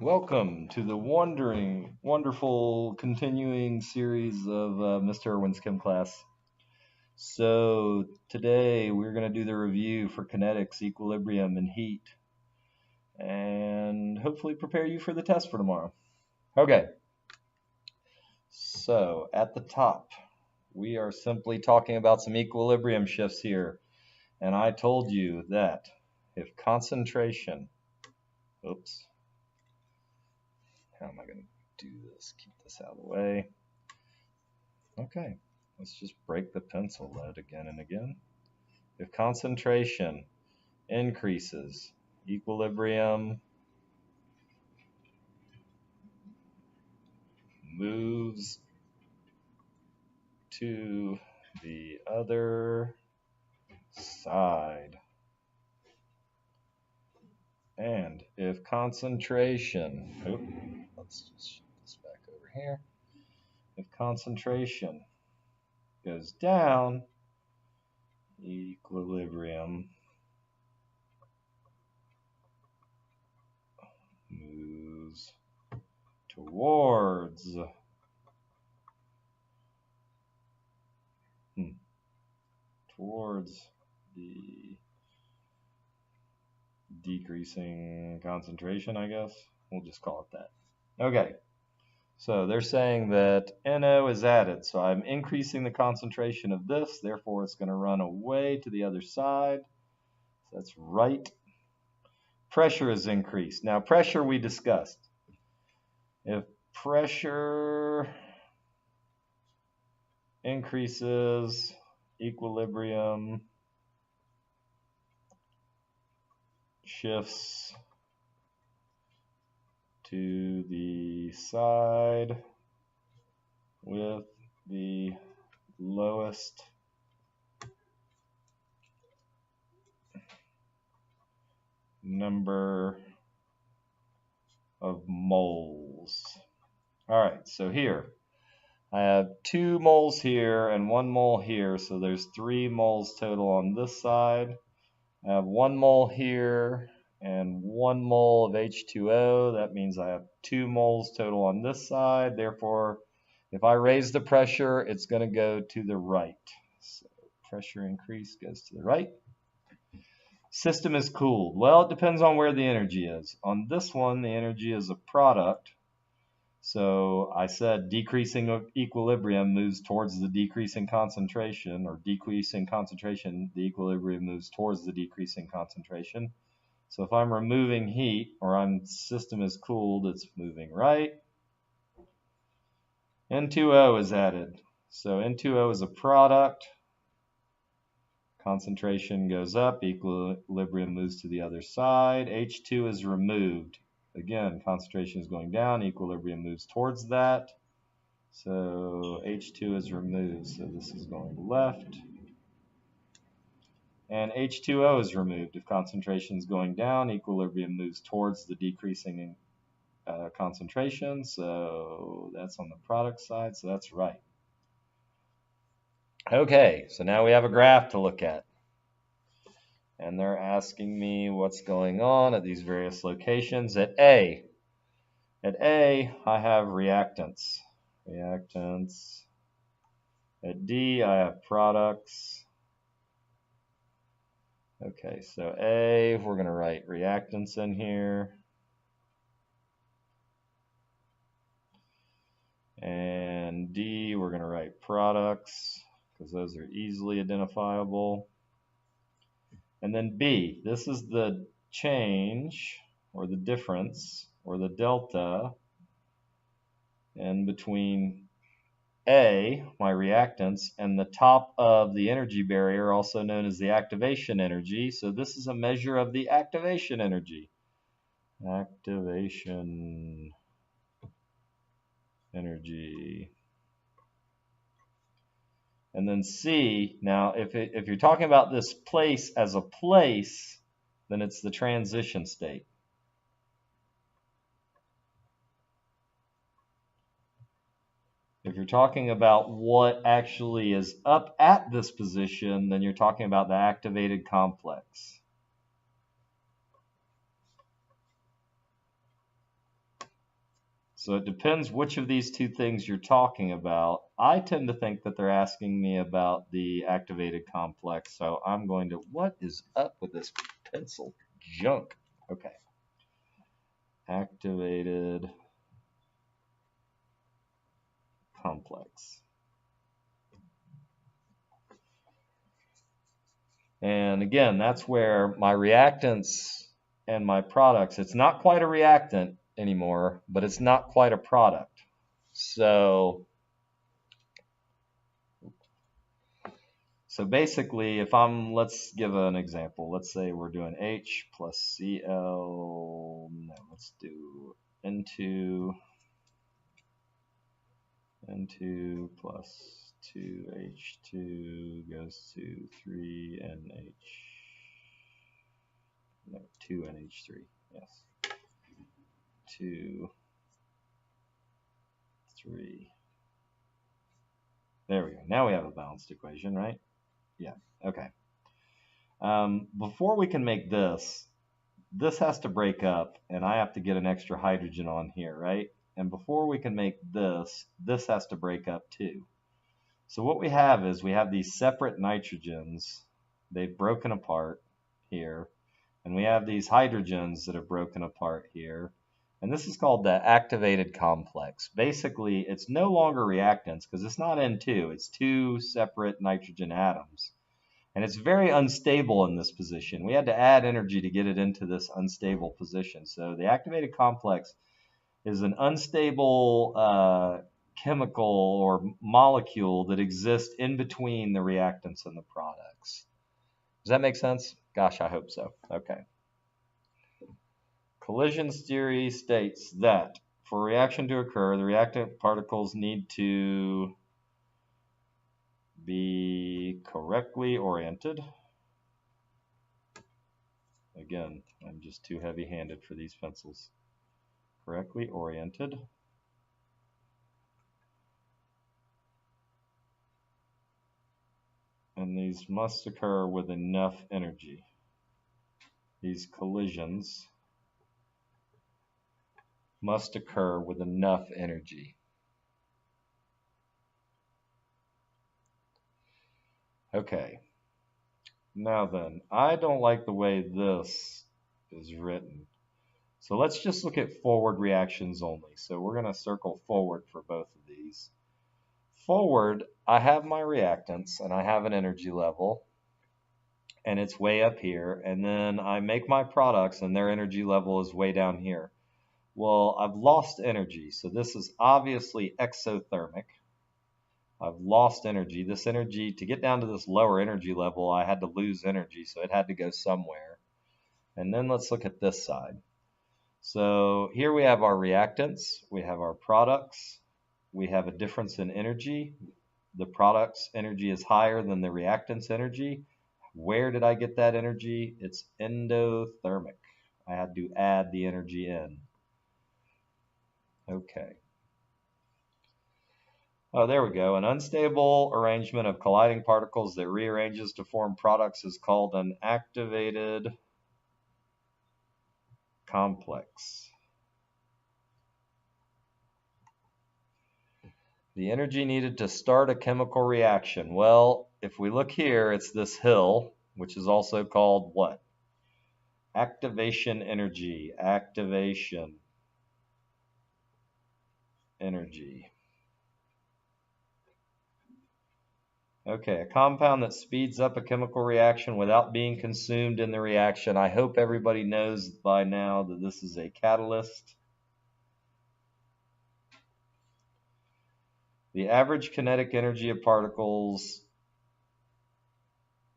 Welcome to the wonderful continuing series of Mr. Irwin's Chem class. So today we're going to do the review for kinetics, equilibrium, and heat, and hopefully prepare you for the test for tomorrow. Okay, so at the top, we are simply talking about some equilibrium shifts here, and I told you that if concentration, oops, how am I going to do this? Keep this out of the way. Okay, let's just break the pencil lead again and again. If concentration increases, equilibrium moves to the other side. And if concentration, let's just shift this back over here. If concentration goes down, equilibrium moves towards the decreasing concentration, I guess. We'll just call it that. Okay, so they're saying that NO is added. So I'm increasing the concentration of this, therefore it's going to run away to the other side. So that's right. Pressure is increased. Now pressure we discussed. If pressure increases, equilibrium shifts to the side with the lowest number of moles. All right, so here I have 2 moles here and 1 mole here, so there's 3 moles total on this side. I have 1 mole here and 1 mole of H2O. That means I have 2 moles total on this side. Therefore, if I raise the pressure, it's going to go to the right. So pressure increase goes to the right. System is cooled. Well, it depends on where the energy is. On this one, the energy is a product. So I said decreasing equilibrium moves towards the decreasing concentration, or decreasing concentration, the equilibrium moves towards the decreasing concentration. So if I'm removing heat, or system is cooled, it's moving right. N2O is added. So N2O is a product. Concentration goes up, equilibrium moves to the other side. H2 is removed. Again, concentration is going down, equilibrium moves towards that. So H2 is removed, so this is going left. And H2O is removed. If concentration is going down, equilibrium moves towards the decreasing concentration. So that's on the product side, so that's right. Okay, so now we have a graph to look at. And they're asking me what's going on at these various locations. At A, I have reactants. At D, I have products. Okay, so A, we're going to write reactants in here. And D, we're going to write products, because those are easily identifiable. And then B, this is the change, or the difference, or the delta, in between A, my reactants, and the top of the energy barrier, also known as the activation energy. So this is a measure of the activation energy. Activation energy. And then C, now if you're talking about this place as a place, then it's the transition state. If you're talking about what actually is up at this position, then you're talking about the activated complex. So it depends which of these two things you're talking about. I tend to think that they're asking me about the activated complex. So I'm going to, what is up with this pencil junk? Okay. Activated complex. And again, that's where my reactants and my products, it's not quite a reactant anymore, but it's not quite a product. So basically, if let's give an example. Let's say we're doing H plus Cl, no, let's do N2 plus 2H2 goes to 3NH. No, 2NH3, yes. 2, 3. There we go. Now we have a balanced equation, right? Yeah, okay. Before we can make this has to break up, and I have to get an extra hydrogen on here, right? And before we can make this has to break up too. So what we have is we have these separate nitrogens. They've broken apart here. And we have these hydrogens that have broken apart here. And this is called the activated complex. Basically, it's no longer reactants because it's not N2. It's two separate nitrogen atoms. And it's very unstable in this position. We had to add energy to get it into this unstable position. So the activated complex is an unstable chemical or molecule that exists in between the reactants and the products. Does that make sense? Gosh, I hope so. Okay. Collision theory states that for a reaction to occur, the reactant particles need to be correctly oriented. Again, I'm just too heavy-handed for these pencils. Correctly oriented. And these must occur with enough energy. These collisions must occur with enough energy. Okay. Now then, I don't like the way this is written. So let's just look at forward reactions only. So we're going to circle forward for both of these. Forward, I have my reactants and I have an energy level and it's way up here. And then I make my products and their energy level is way down here. Well, I've lost energy. So this is obviously exothermic. I've lost energy. This energy, to get down to this lower energy level, I had to lose energy. So it had to go somewhere. And then let's look at this side. So here we have our reactants. We have our products. We have a difference in energy. The product's energy is higher than the reactant's energy. Where did I get that energy? It's endothermic. I had to add the energy in. Okay. Oh, there we go. An unstable arrangement of colliding particles that rearranges to form products is called an activated complex. The energy needed to start a chemical reaction. Well, if we look here, it's this hill, which is also called what? Activation energy. Activation energy. Okay, a compound that speeds up a chemical reaction without being consumed in the reaction. I hope everybody knows by now that this is a catalyst. The average kinetic energy of particles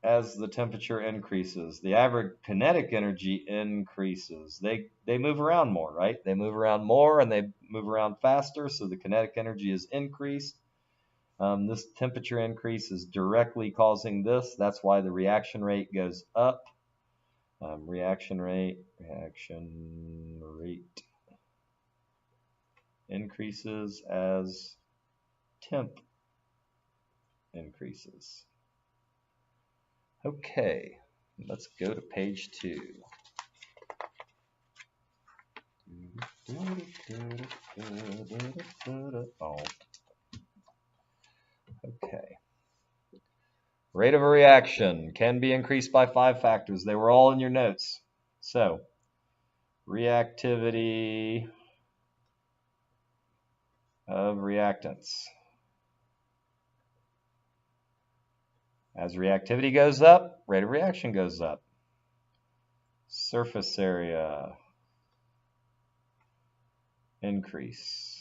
as the temperature increases. The average kinetic energy increases. They move around more, right? They move around more and they move around faster, so the kinetic energy is increased. This temperature increase is directly causing this. That's why the reaction rate goes up. Reaction rate increases as temp increases. Okay, let's go to page 2. Okay. Rate of a reaction can be increased by 5 factors. They were all in your notes. So, reactivity of reactants. As reactivity goes up, rate of reaction goes up. Surface area increase.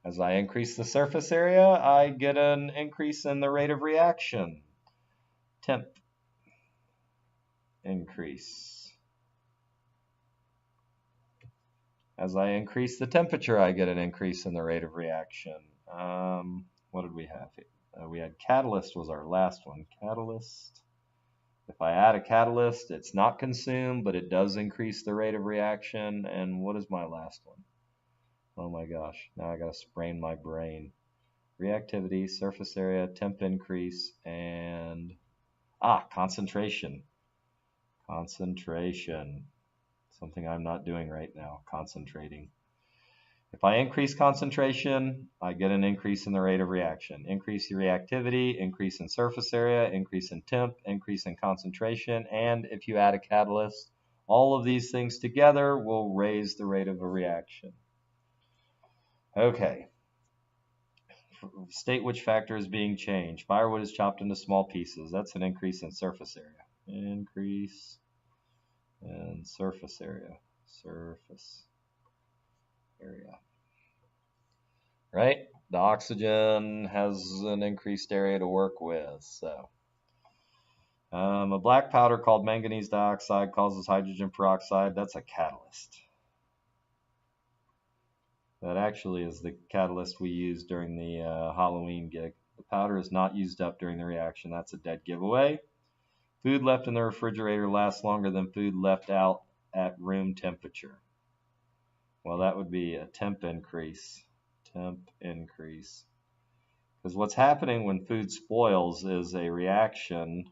As I increase the surface area, I get an increase in the rate of reaction. Temp increase. As I increase the temperature, I get an increase in the rate of reaction. What did we have here? We had catalyst was our last one. Catalyst. If I add a catalyst, it's not consumed, but it does increase the rate of reaction. And what is my last one? Oh my gosh, now I gotta sprain my brain. Reactivity, surface area, temp increase, and concentration. Concentration. Something I'm not doing right now, concentrating. If I increase concentration, I get an increase in the rate of reaction. Increase the reactivity, increase in surface area, increase in temp, increase in concentration, and if you add a catalyst, all of these things together will raise the rate of a reaction. Okay. State which factor is being changed. Firewood is chopped into small pieces. That's an increase in surface area. Increase in surface area. Surface area. Right? The oxygen has an increased area to work with. So, a black powder called manganese dioxide causes hydrogen peroxide. That's a catalyst. That actually is the catalyst we used during the Halloween gig. The powder is not used up during the reaction. That's a dead giveaway. Food left in the refrigerator lasts longer than food left out at room temperature. Well, that would be a temp increase. Temp increase. Because what's happening when food spoils is a reaction,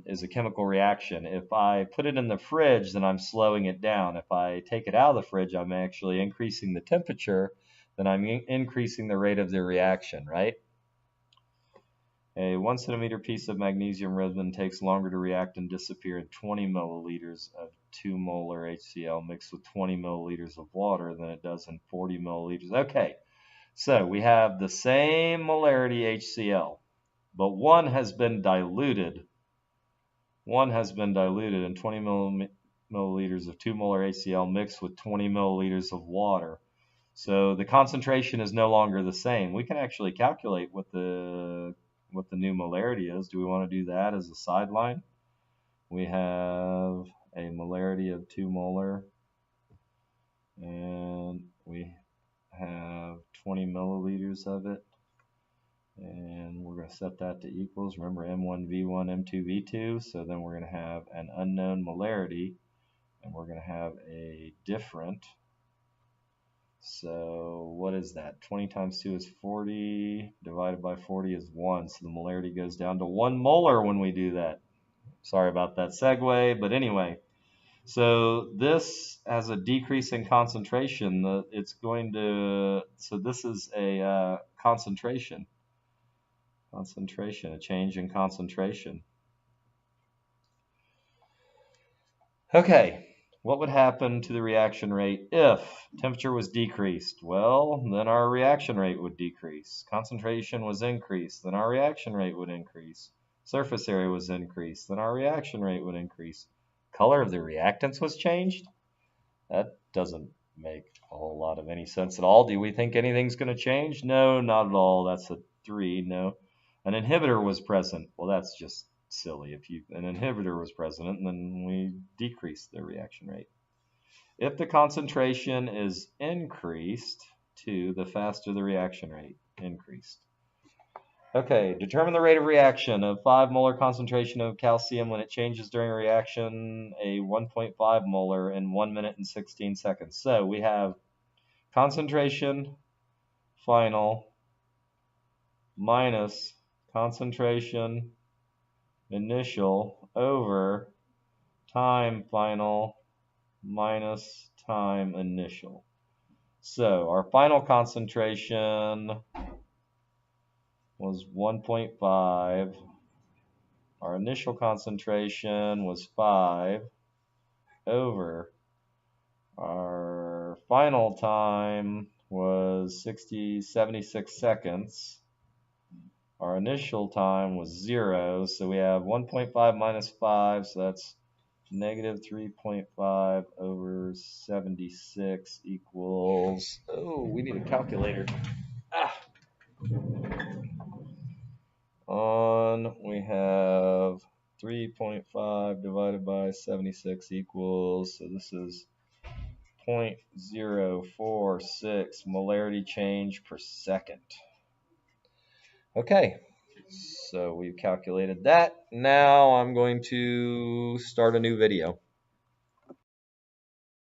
is a chemical reaction. If I put it in the fridge, then I'm slowing it down. If I take it out of the fridge, I'm actually increasing the temperature, then I'm increasing the rate of the reaction, right? A 1 centimeter piece of magnesium resin takes longer to react and disappear in 20 milliliters of 2 molar HCl mixed with 20 milliliters of water than it does in 40 milliliters. Okay, so we have the same molarity HCl, but one has been diluted. One has been diluted in 20 milliliters of 2 molar HCl mixed with 20 milliliters of water. So the concentration is no longer the same. We can actually calculate what the new molarity is. Do we want to do that as a sideline? We have a molarity of 2 molar, and we have 20 milliliters of it, and we're going to set that to equals. Remember, M1V1, M2V2, so then we're going to have an unknown molarity, and we're going to have a different. So what is that? 20 times 2 is 40, divided by 40 is 1, so the molarity goes down to 1 molar when we do that. Sorry about that segue, but anyway. So this has a decrease in concentration. So this is a concentration. A change in concentration. Okay. What would happen to the reaction rate if temperature was decreased? Well, then our reaction rate would decrease. Concentration was increased, then our reaction rate would increase. Surface area was increased, then our reaction rate would increase. Color of the reactants was changed? That doesn't make a whole lot of any sense at all. Do we think anything's going to change? No, not at all. That's a 3. No. An inhibitor was present. Well, that's just silly. If an inhibitor was present, then we decrease the reaction rate. If the concentration is increased, the faster the reaction rate increased. Okay, determine the rate of reaction of 5 molar concentration of calcium when it changes during a reaction, a 1.5 molar in 1 minute and 16 seconds. So we have concentration final minus concentration initial over time final minus time initial. So our final concentration was 1.5. Our initial concentration was 5 over our final time was 76 seconds. Our initial time was 0, so we have 1.5 minus 5, so that's negative 3.5 over 76 equals, oh, we need a calculator. We have 3.5 divided by 76 equals, so this is 0.046 molarity change per second. Okay, so we've calculated that. Now I'm going to start a new video.